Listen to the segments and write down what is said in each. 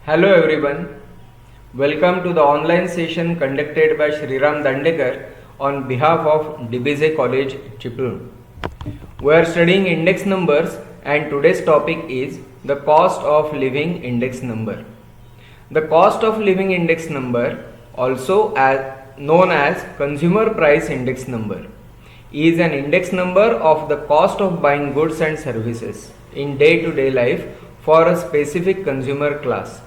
Hello everyone, welcome to the online session conducted by Shriram Dandekar on behalf of DBJ College, Chiplur. We are studying index numbers and today's topic is the cost of living index number. The cost of living index number, also known as consumer price index number, is an index number of the cost of buying goods and services in day-to-day life for a specific consumer class.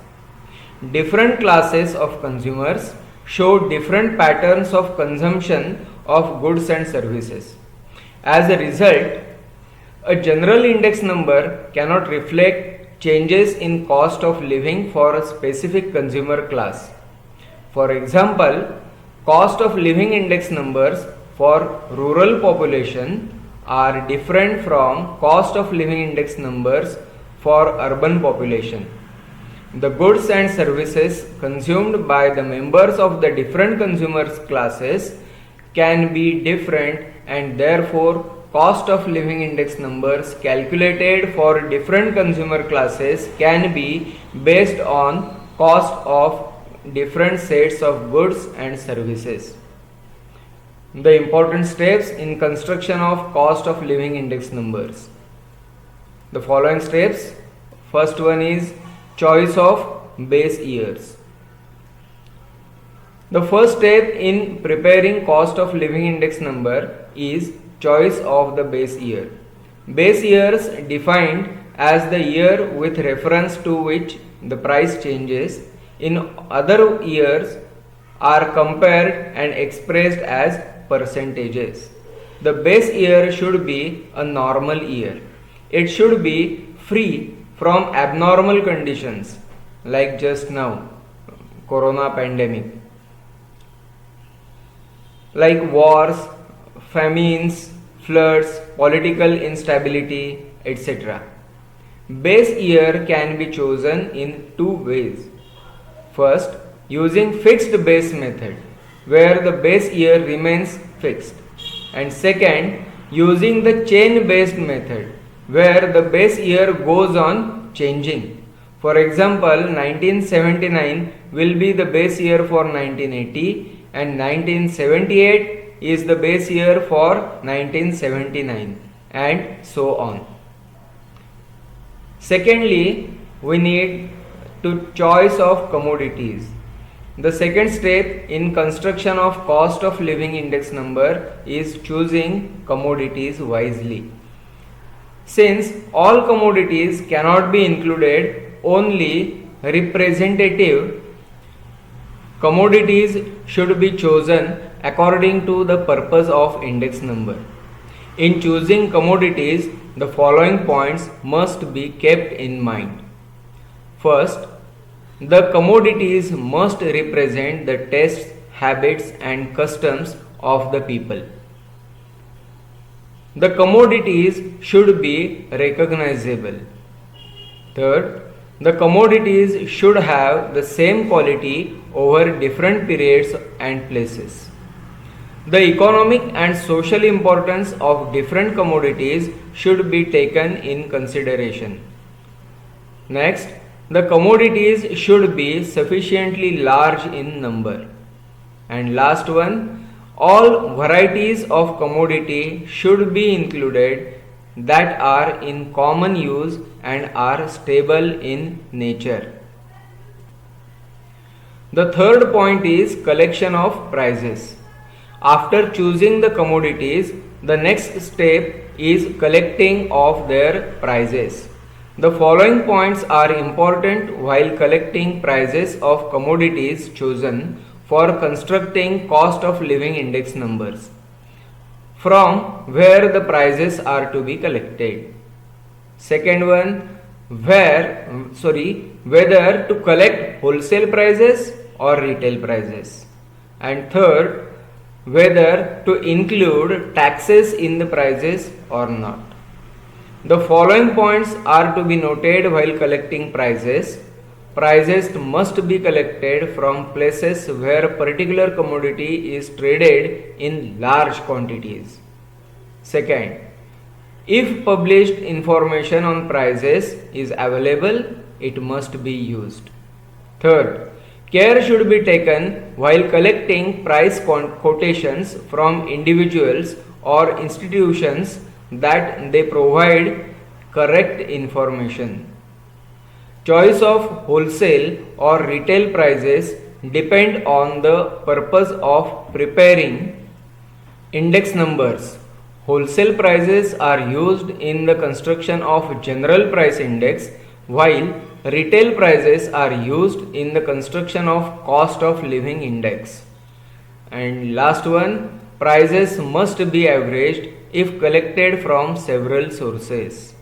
Different classes of consumers show different patterns of consumption of goods and services. As a result, a general index number cannot reflect changes in cost of living for a specific consumer class. For example, cost of living index numbers for rural population are different from cost of living index numbers for urban population. The goods and services consumed by the members of the different consumer classes can be different and therefore cost of living index numbers calculated for different consumer classes can be based on cost of different sets of goods and services. The important steps in construction of cost of living index numbers. The following steps. First one is choice of base years. The first step in preparing cost of living index number is choice of the base year. Base years defined as the year with reference to which the price changes in other years are compared and expressed as percentages. The base year should be a normal year. It should be free from abnormal conditions like just now, corona pandemic, like wars, famines, floods, political instability, etc. Base year can be chosen in two ways. First, using fixed base method, where the base year remains fixed, and second, using the chain based method, where the base year goes on changing. For example, 1979 will be the base year for 1980 and 1978 is the base year for 1979 and so on. Secondly, we need to choice of commodities. The second step in construction of cost of living index number is choosing commodities wisely. Since all commodities cannot be included, only representative commodities should be chosen according to the purpose of index number. In choosing commodities, the following points must be kept in mind. First, the commodities must represent the tastes, habits and customs of the people. The commodities should be recognizable. Third, the commodities should have the same quality over different periods and places. The economic and social importance of different commodities should be taken in consideration. Next, the commodities should be sufficiently large in number. And last one, all varieties of commodity should be included that are in common use and are stable in nature. The third point is collection of prices. After choosing the commodities, the next step is collecting of their prices. The following points are important while collecting prices of commodities chosen for constructing cost of living index numbers. From where the prices are to be collected. Second one, whether to collect wholesale prices or retail prices. And third, whether to include taxes in the prices or not. The following points are to be noted while collecting prices. Prices must be collected from places where a particular commodity is traded in large quantities. Second, if published information on prices is available, it must be used. Third, care should be taken while collecting price quotations from individuals or institutions that they provide correct information. Choice of wholesale or retail prices depend on the purpose of preparing index numbers. Wholesale prices are used in the construction of general price index, while retail prices are used in the construction of cost of living index. And last one, prices must be averaged if collected from several sources.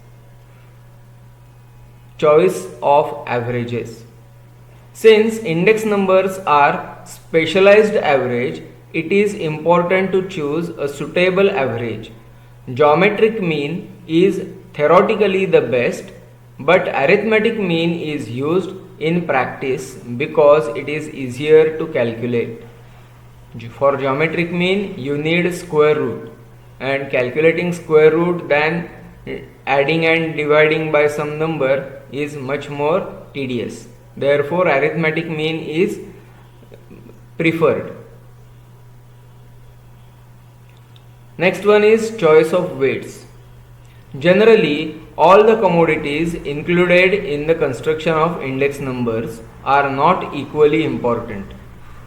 Choice of averages. Since index numbers are specialized average, it is important to choose a suitable average. Geometric mean is theoretically the best, but arithmetic mean is used in practice because it is easier to calculate. For geometric mean, you need square root, and calculating square root than adding and dividing by some number is much more tedious. Therefore, arithmetic mean is preferred. Next one is choice of weights. Generally, all the commodities included in the construction of index numbers are not equally important.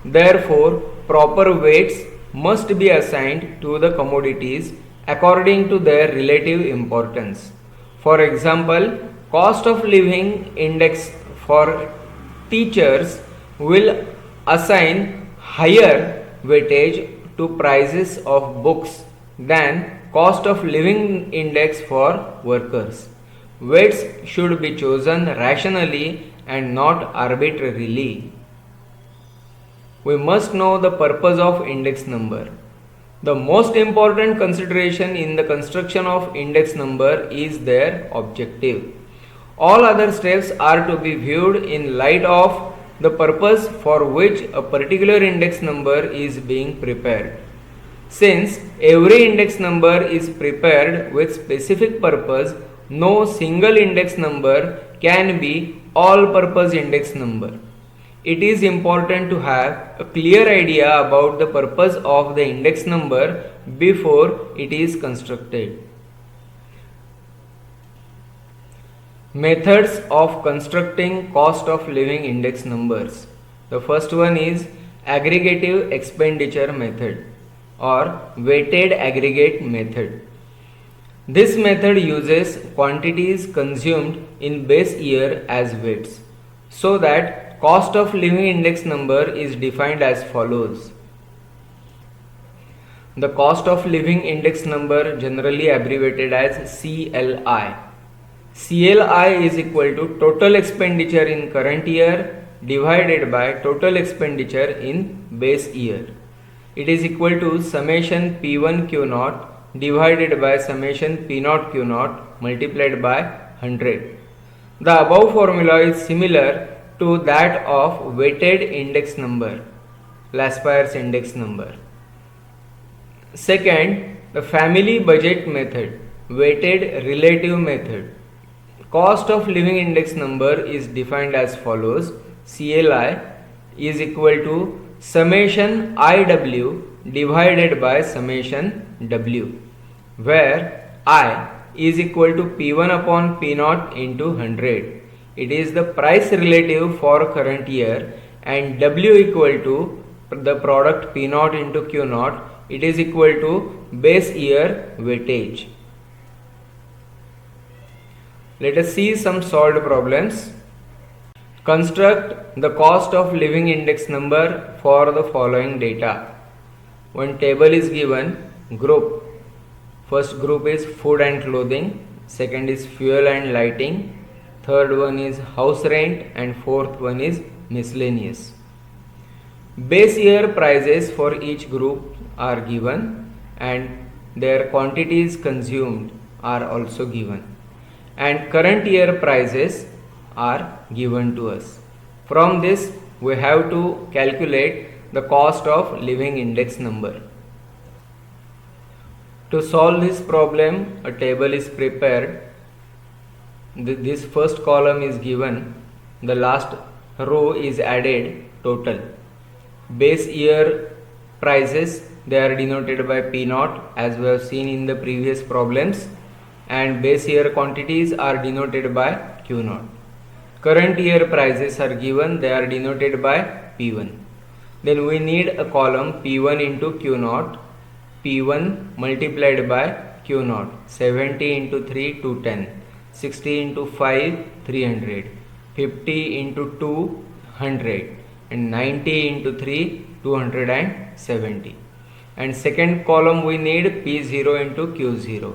Therefore, proper weights must be assigned to the commodities according to their relative importance. For example, cost of living index for teachers will assign higher weightage to prices of books than cost of living index for workers. Weights should be chosen rationally and not arbitrarily. We must know the purpose of index number. The most important consideration in the construction of index number is their objective. All other steps are to be viewed in light of the purpose for which a particular index number is being prepared. Since every index number is prepared with specific purpose, no single index number can be all-purpose index number. It is important to have a clear idea about the purpose of the index number before it is constructed. Methods of constructing cost of living index numbers. The first one is aggregative expenditure method or weighted aggregate method. This method uses quantities consumed in base year as weights, so that cost of living index number is defined as follows. The cost of living index number, generally abbreviated as CLI. CLI is equal to total expenditure in current year divided by total expenditure in base year. It is equal to summation P1 Q naught divided by summation P naught Q naught multiplied by 100. The above formula is similar to that of weighted index number, Laspeyres index number. Second, the family budget method, weighted relative method. Cost of living index number is defined as follows. CLI is equal to summation IW divided by summation W, where I is equal to P1 upon P naught into 100. It is the price relative for current year, and W equal to the product P naught into Q naught. It is equal to base year weightage. Let us see some solved problems. Construct the cost of living index number for the following data. One table is given. Group. First group is food and clothing. Second is fuel and lighting. Third one is house rent, and fourth one is miscellaneous. Base year prices for each group are given, and their quantities consumed are also given, and current year prices are given to us. From this, we have to calculate the cost of living index number. To solve this problem, a table is prepared. This first column is given, the last row is added total. Base year prices, they are denoted by P0 as we have seen in the previous problems, and base year quantities are denoted by Q0. Current year prices are given, they are denoted by P1. Then we need a column P1 into Q0, P1 multiplied by Q0, 70 into 3 210, 60 into 5 300, 50 into 2 100, and 90 into 3 270. And second column we need P0 into Q0,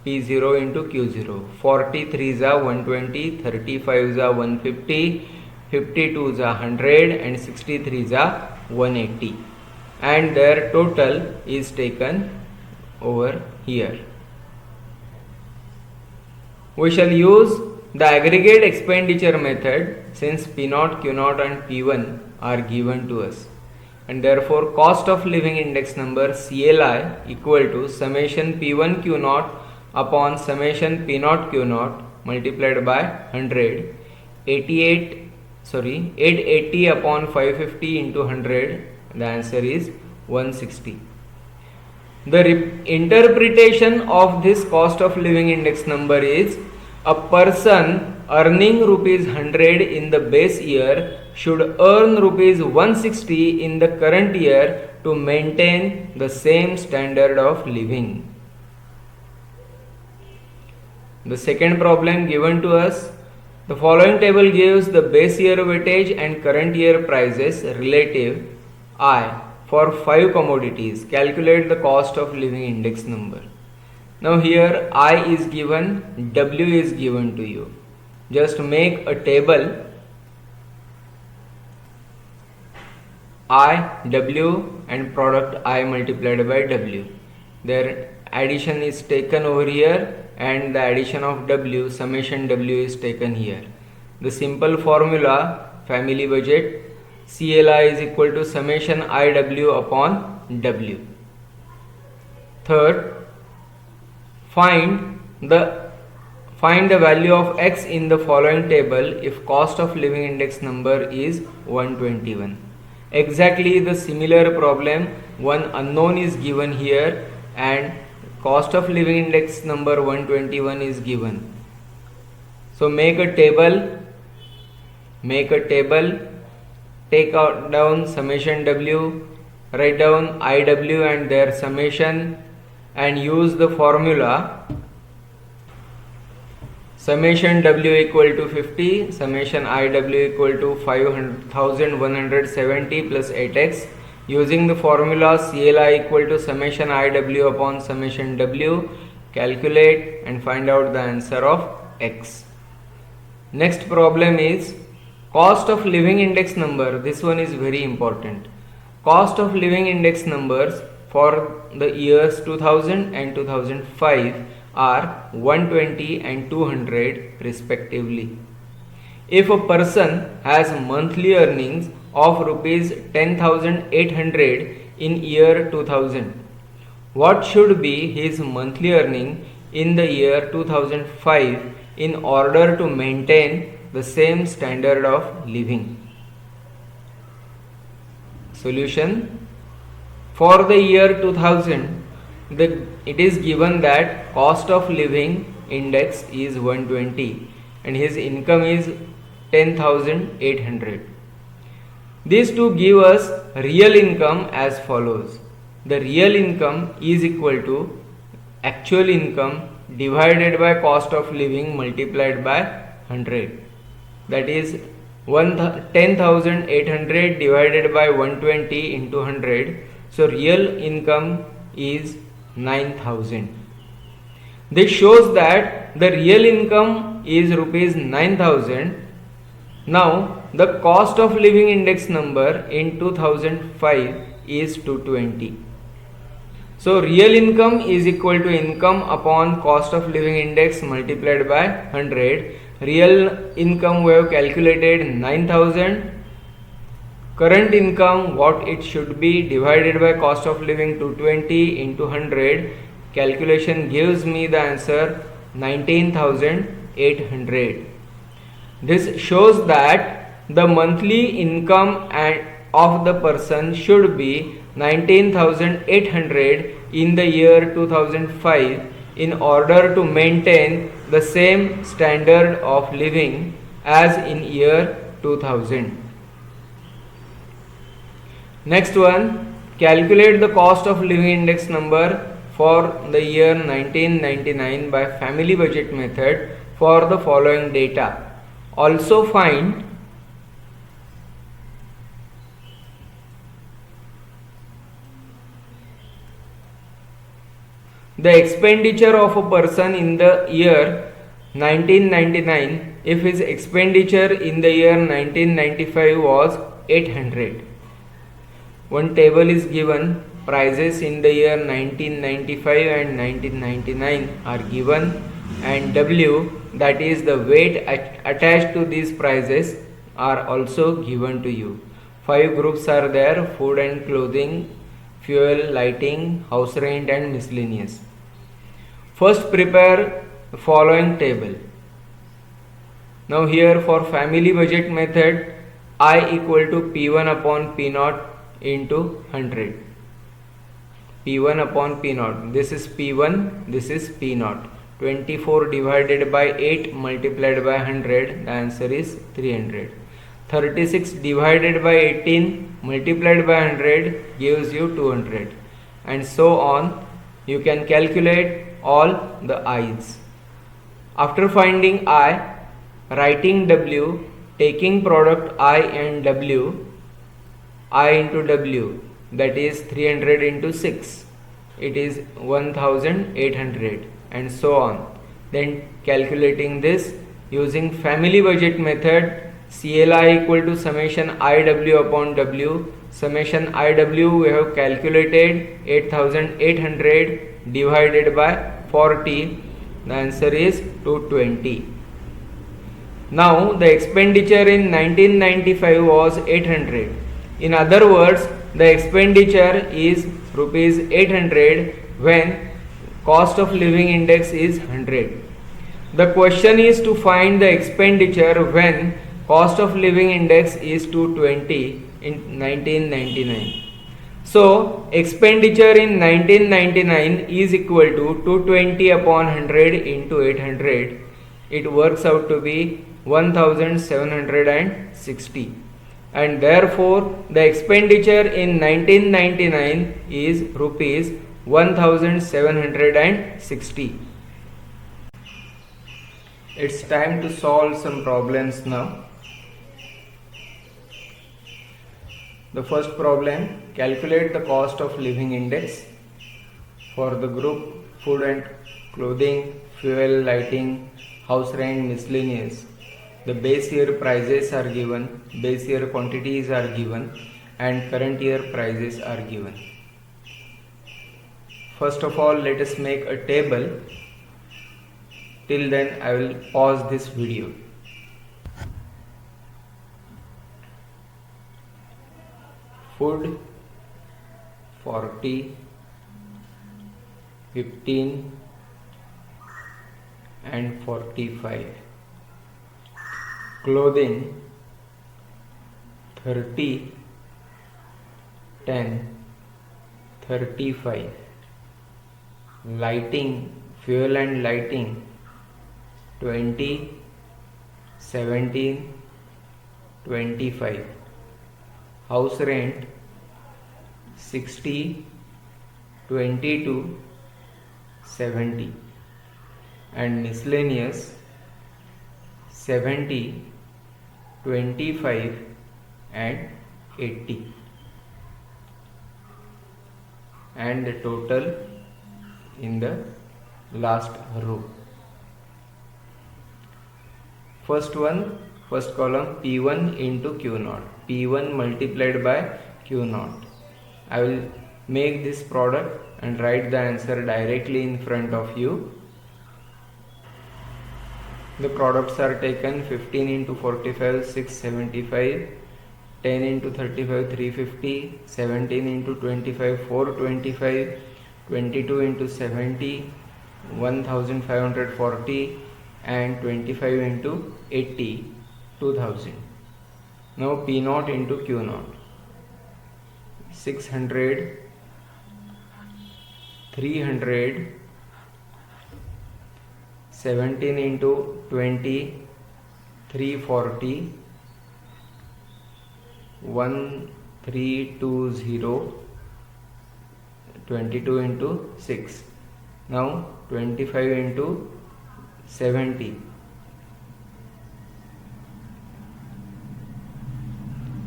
P0 into Q0, 40 3s are 120, 35s are 150, 52s are 100, and 63s are 180, and their total is taken over here. We shall use the aggregate expenditure method since P0, Q0 and P1 are given to us, and therefore cost of living index number CLI equal to summation P1 Q0 upon summation P0 Q0 multiplied by 100, 880 upon 550 into 100, the answer is 160. The interpretation of this cost of living index number is a person earning rupees 100 in the base year should earn rupees 160 in the current year to maintain the same standard of living. The second problem given to us, the following table gives the base year weightage and current year prices relative I for 5 commodities. Calculate the cost of living index number. Now here I is given, W is given to you. Just make a table I, W and product I multiplied by W. Their addition is taken over here, and the addition of W, summation W is taken here. The simple formula, family budget, CLI is equal to summation IW upon W. Third, find the value of X in the following table if cost of living index number is 121. Exactly the similar problem, one unknown is given here and cost of living index number 121 is given. So make a table, take out down summation W, write down IW and their summation, and use the formula summation W equal to 50, summation IW equal to 5170 plus 8x. Using the formula CLI equal to summation IW upon summation W, calculate and find out the answer of X. Next problem is cost of living index number. This one is very important. Cost of living index numbers for the years 2000 and 2005 are 120 and 200 respectively. If a person has monthly earnings of rupees 10,800 in year 2000, what should be his monthly earning in the year 2005 in order to maintain the same standard of living? Solution: for the year 2000, it is given that cost of living index is 120 and his income is 10,800. These two give us real income as follows. The real income is equal to actual income divided by cost of living multiplied by 100. That is 10,800 divided by 120 into 100. So real income is 9,000. This shows that the real income is rupees 9,000. Now the cost of living index number in 2005 is 220. So real income is equal to income upon cost of living index multiplied by 100. Real income we have calculated 9,000. Current income, what it should be, divided by cost of living 220 into 100. Calculation gives me the answer 19,800. This shows that the monthly income of the person should be 19,800 in the year 2005 in order to maintain the same standard of living as in year 2000. Next one, calculate the cost of living index number for the year 1999 by family budget method for the following data. Also find the expenditure of a person in the year 1999 if his expenditure in the year 1995 was 800. One table is given. Prices in the year 1995 and 1999 are given, and W, that is the weight attached to these prices, are also given to you. 5 groups are there: food and clothing, fuel, lighting, house rent and miscellaneous. First prepare the following table. Now here for family budget method, I equal to P1 upon P0 into 100. P1 upon P0. This is P1, this is P0. 24 divided by 8 multiplied by 100, the answer is 300. 36 divided by 18 multiplied by 100 gives you 200, and so on. You can calculate all the i's. After finding I, writing W, taking product I and W, I into W, that is 300 into 6, it is 1800, and so on. Then calculating this using family budget method, CLI equal to summation IW upon W. Summation IW we have calculated 8800 divided by 40, the answer is 220. Now the expenditure in 1995 was 800. In other words, the expenditure is rupees 800 when cost of living index is 100. The question is to find the expenditure when cost of living index is 220 in 1999. So expenditure in 1999 is equal to 220 upon 100 into 800. It works out to be 1760, and therefore the expenditure in 1999 is rupees 1760. It's time to solve some problems now. The first problem, calculate the cost of living index for the group food and clothing, fuel, lighting, house rent, miscellaneous. The base year prices are given, base year quantities are given, and current year prices are given. First of all, let us make a table. Till then, I will pause this video. Food 40, 15 and 45. Clothing 30, 10, 35. Lighting, fuel and lighting 20, 17, 25. House rent 60, 22, 70, and miscellaneous 70, 25 and 80, and the total in the last row. First column P1 into Q0, P1 multiplied by Q0. I will make this product and write the answer directly in front of you. The products are taken: 15 into 45, 675, 10 into 35, 350, 17 into 25, 425, 22 into 70, 1540, and 25 into 80, 2000. Now P naught into Q naught. 600, 300, 17 into 20, 340, 1320, 22 into 6. Now 25 into 70.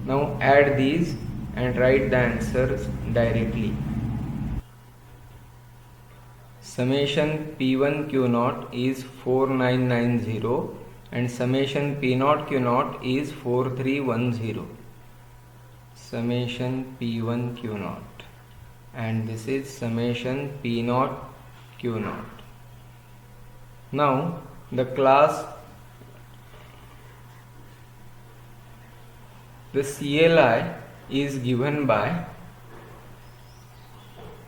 Now add these and write the answers directly. Summation P1 Q naught is 4990 and summation P naught Q naught is 4310. Summation P1 Q naught, and this is summation P naught Q naught. Now the CLI is given by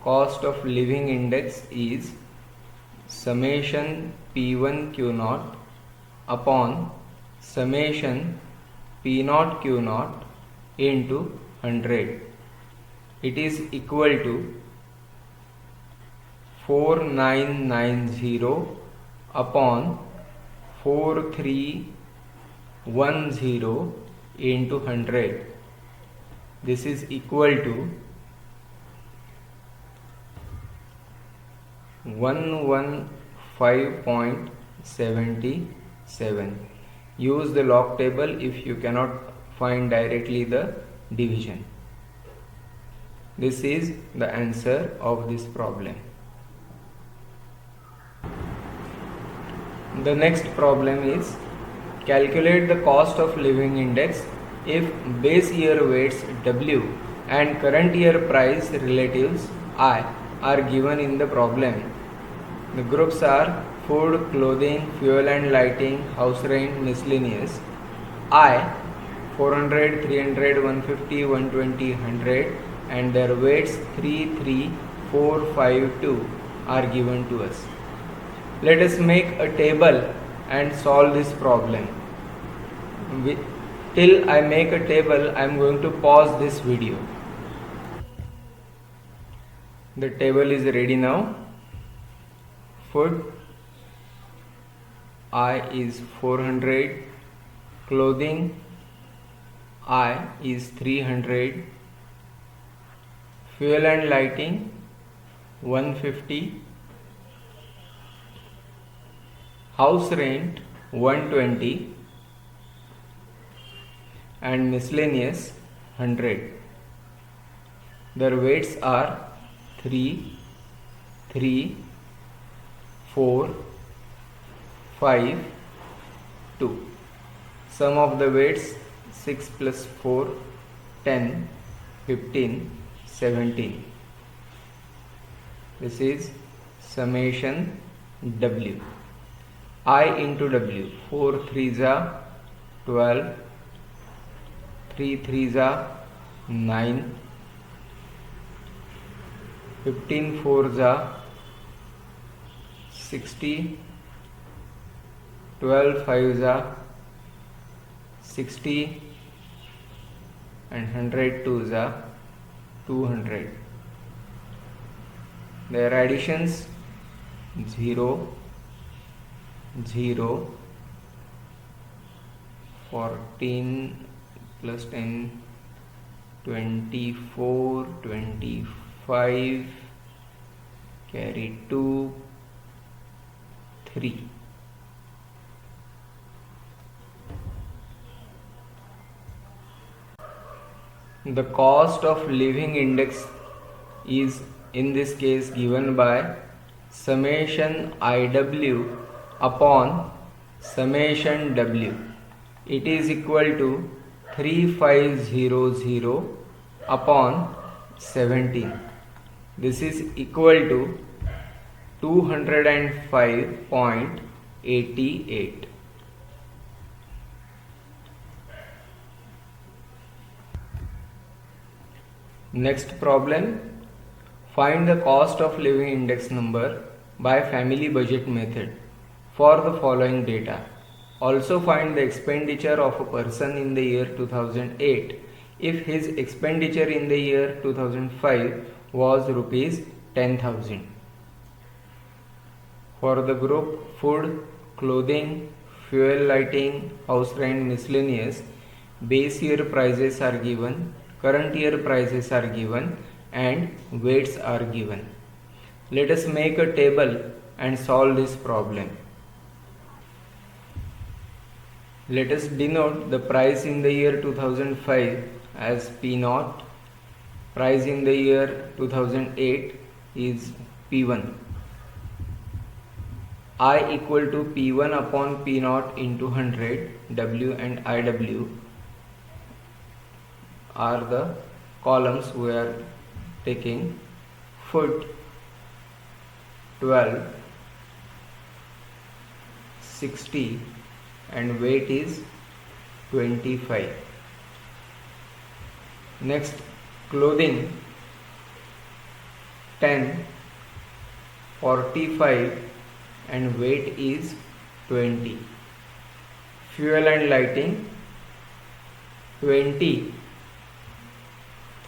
cost of living index is summation P1 Q naught upon summation P naught Q naught into 100. It is equal to 4990 upon 4310 into 100. This is equal to 115.77. Use the log table if you cannot find directly the division. This is the answer of this problem. The next problem is calculate the cost of living index if base year weights W and current year price relatives I are given in the problem. The groups are food, clothing, fuel and lighting, house rent, miscellaneous. I 400, 300, 150, 120, 100 and their weights 3, 3, 4, 5, 2 are given to us. Let us make a table and solve this problem. Till I make a table, I am going to pause this video. The table is ready now. Food I is 400, clothing I is 300, fuel and lighting 150, house rent 120 and miscellaneous 100. Their weights are 3, 3, 4, 5, 2. Sum of the weights 6 plus 4, 10, 15, 17. This is summation W. I into W. 4 3s are 12, 3 3s are 9, 15 4s are 60, 12 5s are 60 and 100 2s are 200. Their additions 0, 0, 14 plus 10, 24, 25, carry 2, 3. The cost of living index is in this case given by summation IW upon summation W. It is equal to 3500 upon 17. This is equal to 205.88. Next problem, find the cost of living index number by family budget method for the following data. Also find the expenditure of a person in the year 2008 if his expenditure in the year 2005 was rupees 10,000. For the group food, clothing, fuel, lighting, house rent, miscellaneous, base year prices are given, current year prices are given, and weights are given. Let us make a table and solve this problem. Let us denote the price in the year 2005 as P0. Price in the year 2008 is P1. I equal to P1 upon P0 into 100. W and IW are the columns we are taking. Foot 12, 60 and weight is 25. Next, clothing 10, 45 and weight is 20. Fuel and lighting 20,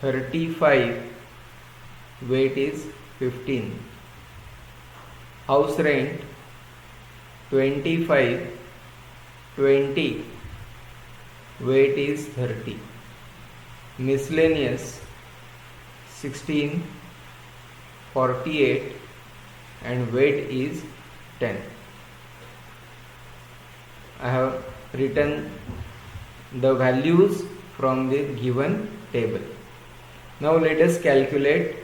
35, weight is 15. House rent 25, 20, weight is 30. Miscellaneous 16, 48 and weight is 10. I have written the values from the given table. Now let us calculate.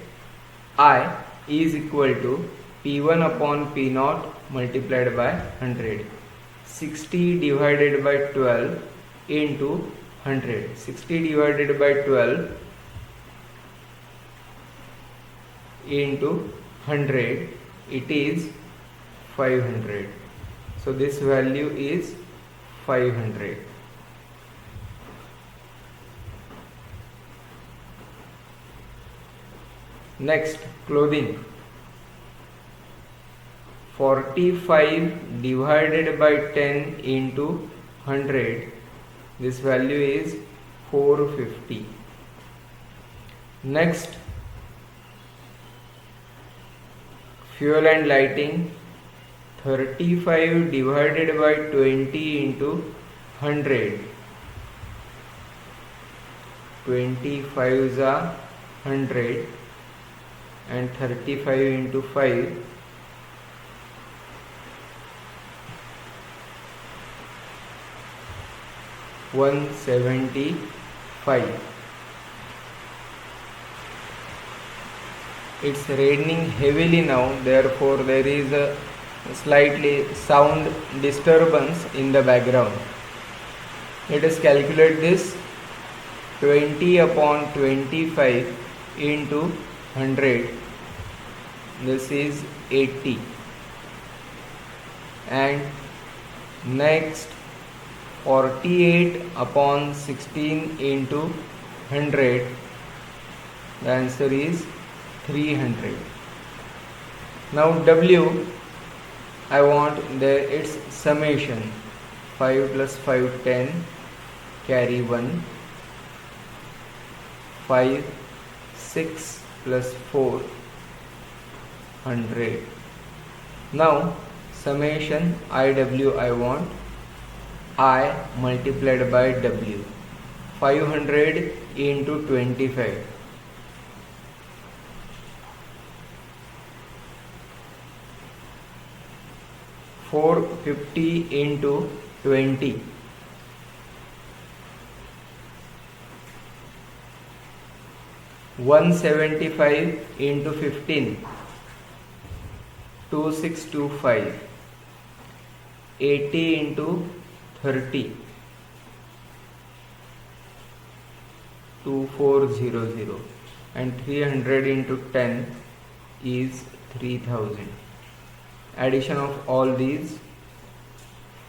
I is equal to P1 upon P0 multiplied by 100. 60 divided by 12 into 100. 60 divided by 12 into 100, it is 500. So this value is 500. Next, clothing. 45 divided by 10 into 100, this value is 450. Next, fuel and lighting. 35 divided by 20 into 100, 25 is 100 and 35 into 5, 175. It's raining heavily now, therefore there is a slightly sound disturbance in the background. Let us calculate this. 20 upon 25 into 100, this is 80. And next, 48 upon 16 into 100, the answer is 300. Now W, I want its summation. 5 plus 5, 10, carry 1. 5, 6 plus 4, 100. Now summation IW I want. I multiplied by W. 500 into 25. 450 into 20. 175 into 15. 2625. 80 into 30. 2400. And 300 into 10 is 3000. Addition of all these: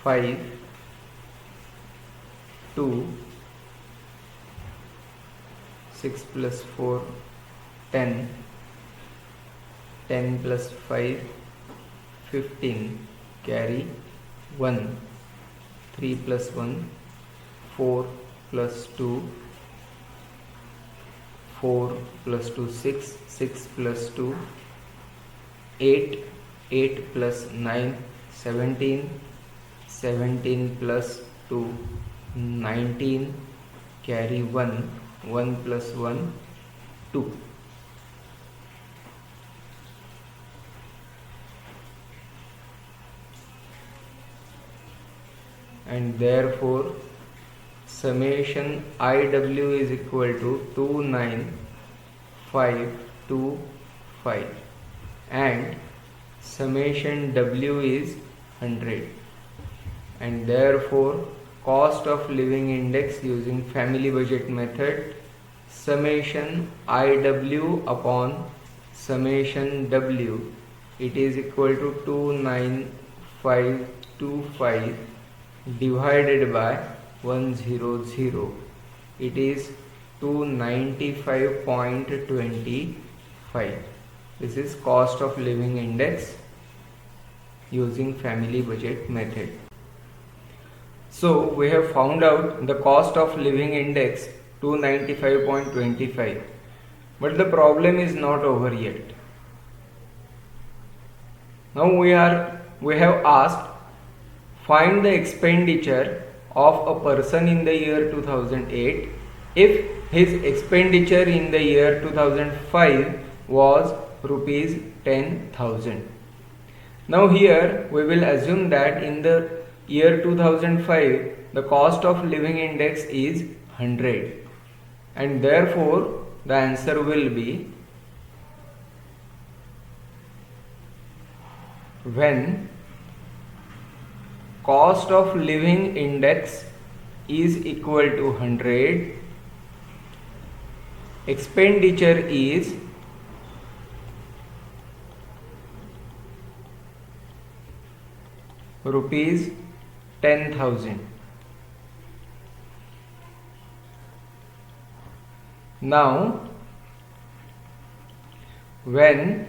5, 2, 6 plus 4, 10, 10 plus 5, 15, carry 1. 3 plus 1, 4 plus 2, 4 plus 2, 6, 6 plus 2, 8, 8 plus 9, 17, 17 plus 2, 19, carry 1, 1 plus 1, 2. And therefore summation IW is equal to 29525 and summation W is 100, and therefore cost of living index using family budget method, summation IW upon summation W, it is equal to 29525 divided by 100, it is 295.25. This is cost of living index using family budget method. So we have found out the cost of living index 295.25, but the problem is not over yet. Now we have asked, find the expenditure of a person in the year 2008 if his expenditure in the year 2005 was rupees 10,000. Now here we will assume that in the year 2005 the cost of living index is 100, and therefore the answer will be when cost of living index is equal to 100, expenditure is rupees 10,000. Now when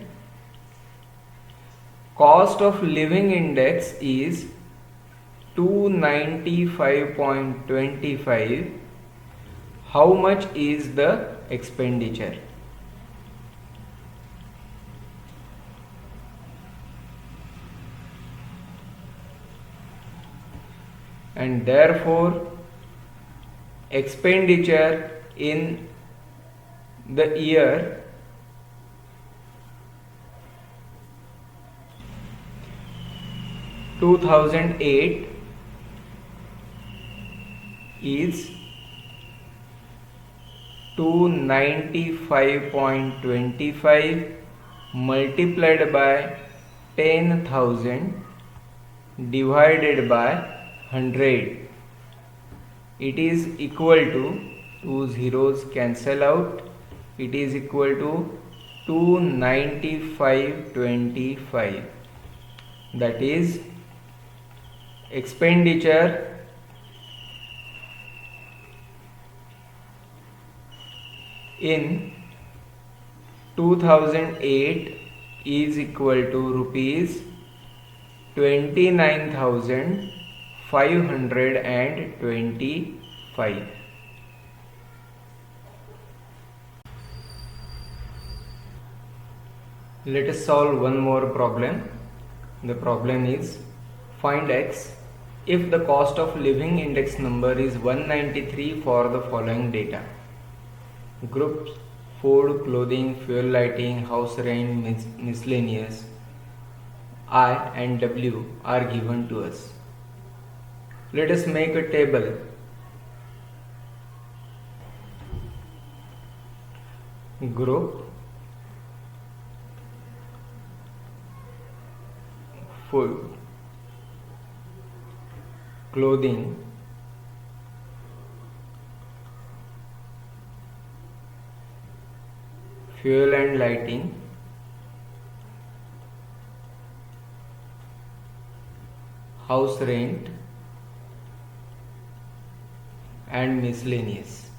cost of living index is 295.25, how much is the expenditure? And therefore expenditure in the year 2008 is 295.25 multiplied by 10,000 divided by 100. It is equal to, two zeros cancel out, it is equal to 295.25. That is expenditure in 2008 is equal to rupees 29,525. Let us solve one more problem. The problem is, find x if the cost of living index number is 193 for the following data. Groups: food, clothing, fuel, lighting, house rent, miscellaneous. I and W are given to us. Let us make a table. Group: food, clothing, fuel and lighting, house rent and miscellaneous.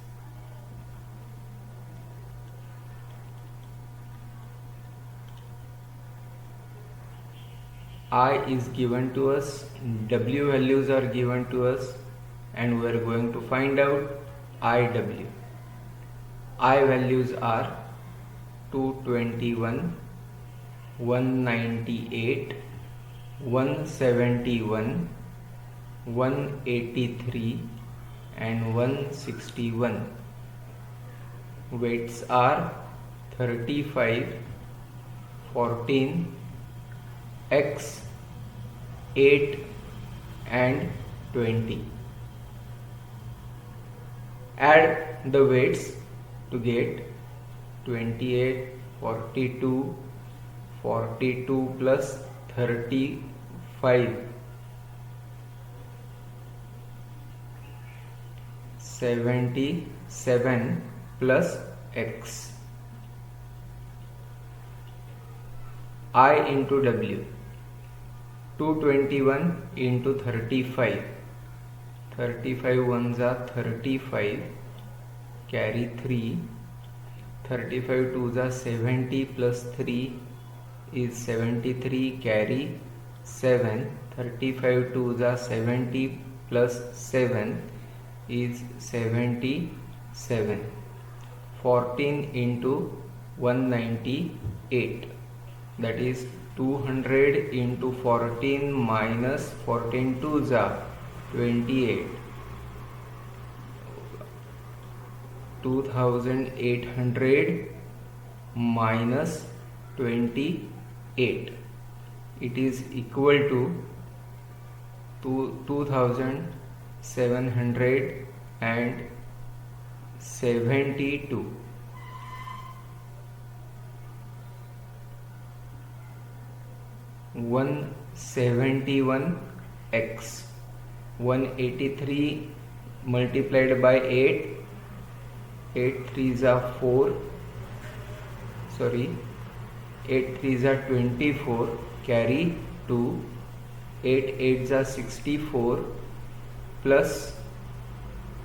I is given to us, W values are given to us, and we are going to find out IW. I values are 221, 198, 171, 183 and 161. Weights are 35, 14, X, 8 and 20. Add the weights to get 28, 42, 42 plus 35, 77 plus X. I into W, 221 into 35, 35 ones are 35, carry 3, 35 twos are 70 plus 3 is 73, carry 7, 35 twos are 70 plus 7 is 77, 14 into 198, that is 200 into 14 minus 14 twos are 28, 2800 minus 28, it is equal to 2772. 171 X, 183 multiplied by 8, 8 threes are 4, 8 threes are 24, carry 2, 8 eights are 64 plus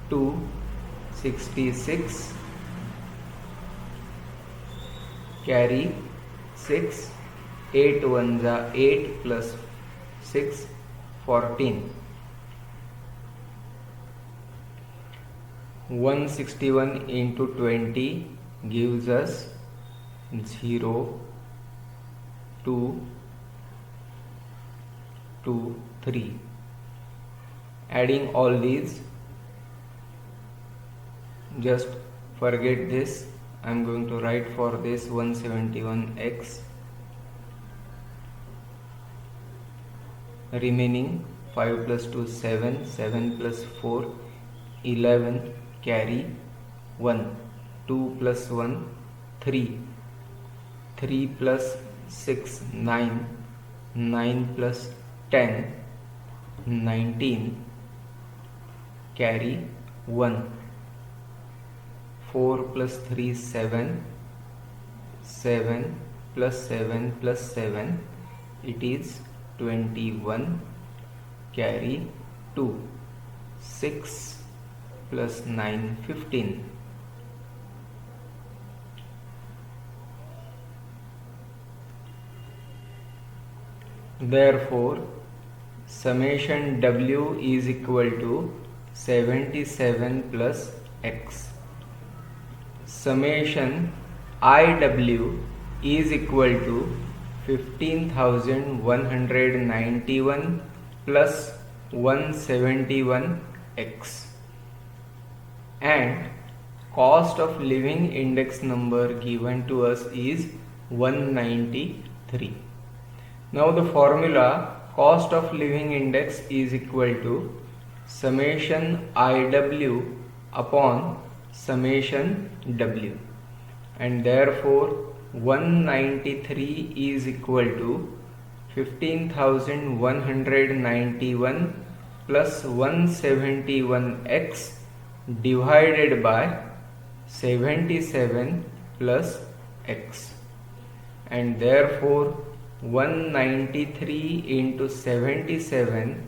2, 66, carry 6, 8 ones are 8 plus 6, 14. 161 into 20 gives us 0, 2, 2, 3. Adding all these, just forget this. I am going to write for this 171x. Remaining 5 plus 2 7, 7 plus 4 11, carry 1, 2 plus 1 3, 3 plus 6 9, 9 plus 10 19, carry 1, 4 plus 3 7, 7 plus 7 plus 7, it is 21, carry 2, 6 plus 9 15. Therefore, summation W is equal to 77 plus X. Summation IW is equal to 15,191 plus 171x, and cost of living index number given to us is 193. Now the formula cost of living index is equal to summation IW upon summation W, and therefore 193 is equal to 15,191 plus 171x divided by 77 plus x, and therefore 193 into 77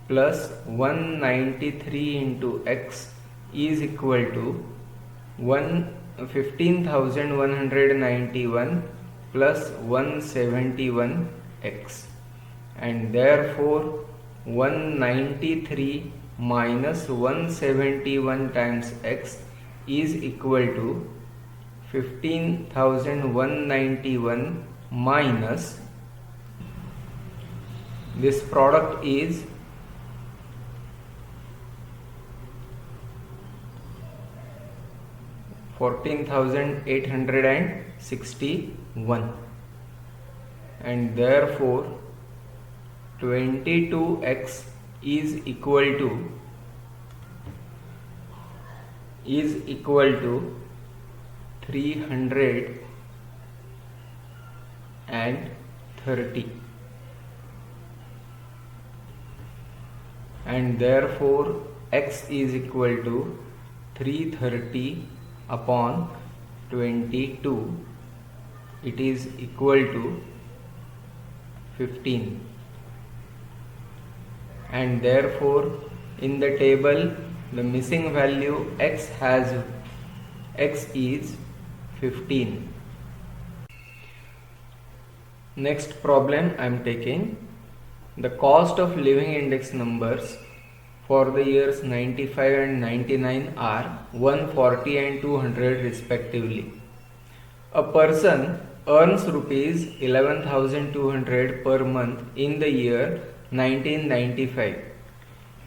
plus 193 into x is equal to 15,191 plus 171x, and therefore 193 minus 171 times x is equal to 15,191 minus, this product is 14,861, and therefore 22x is equal to 330, and therefore x is equal to 330 upon 22, it is equal to 15, and therefore in the table the missing value x is 15. Next problem I am taking. The cost of living index numbers for the years 95 and 99 are 140 and 200 respectively. A person earns rupees 11,200 per month in the year 1995.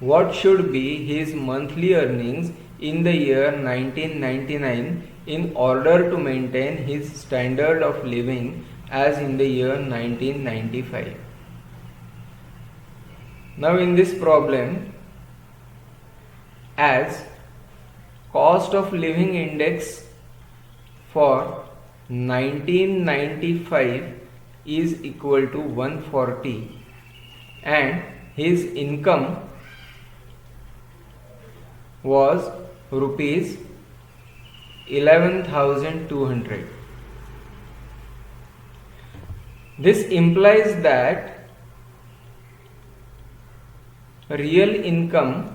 What should be his monthly earnings in the year 1999 in order to maintain his standard of living as in the year 1995? Now in this problem, as cost of living index for 1995 is equal to 140 and his income was rupees 11,200. This implies that real income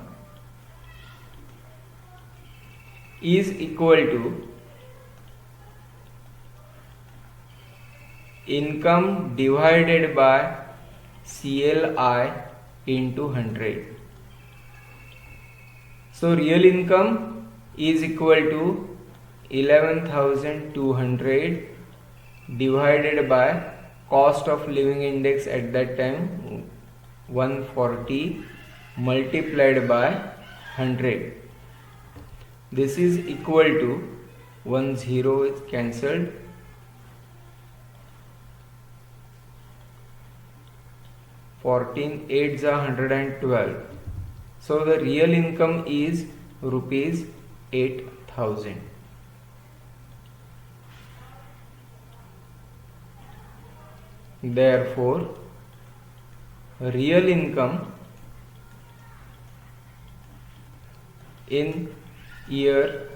is equal to income divided by CLI into 100. So real income is equal to 11,200 divided by cost of living index at that time 140 multiplied by 100. This is equal to 1 0 is cancelled, 14 8s are 112. So the real income is rupees 8,000. Therefore, real income in year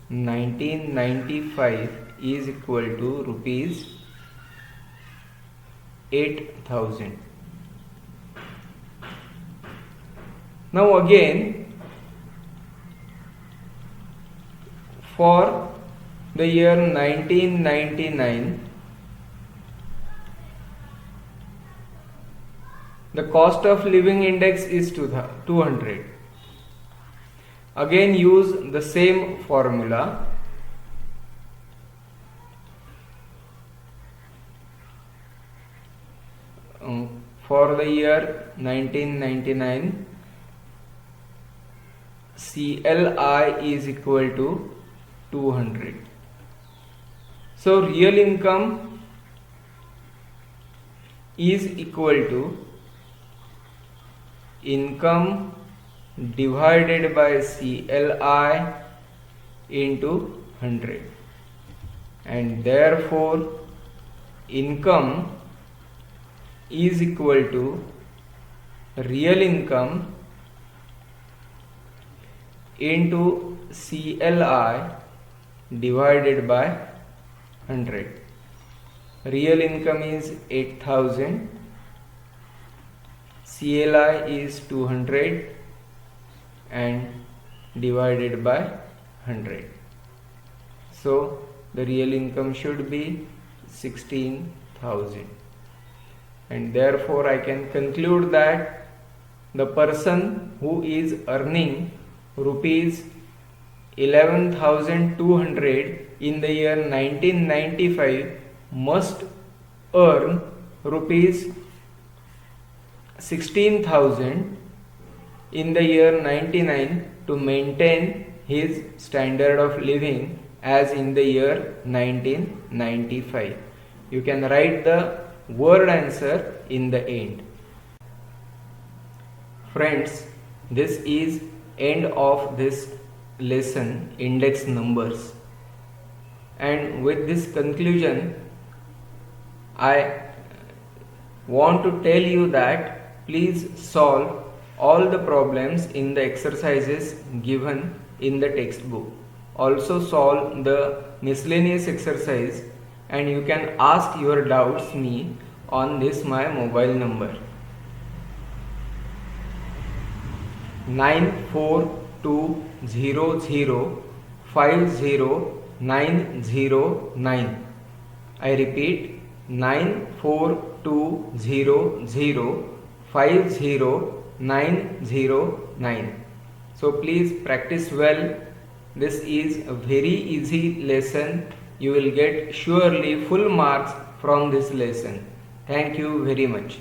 1995 is equal to rupees 8,000. Now again, for the year 1999, the cost of living index is 200. Again use the same formula. For the year 1999, CLI is equal to 200. So real income is equal to income divided by CLI into 100, and therefore income is equal to real income into CLI divided by 100. Real income is 8,000, CLI is 200 and divided by 100. So the real income should be 16,000. and therefore I can conclude that the person who is earning rupees 11,200 in the year 1995 must earn rupees 16,000 in the year 99 to maintain his standard of living as in the year 1995. You can write the word answer in the end. Friends, this is end of this lesson, index numbers, and with this conclusion I want to tell you that please solve all the problems in the exercises given in the textbook. Also solve the miscellaneous exercise, and you can ask your doubts me on this my mobile number 9420050909. I repeat 9420050909. So please practice well. This is a very easy lesson. You will get surely full marks from this lesson. Thank you very much.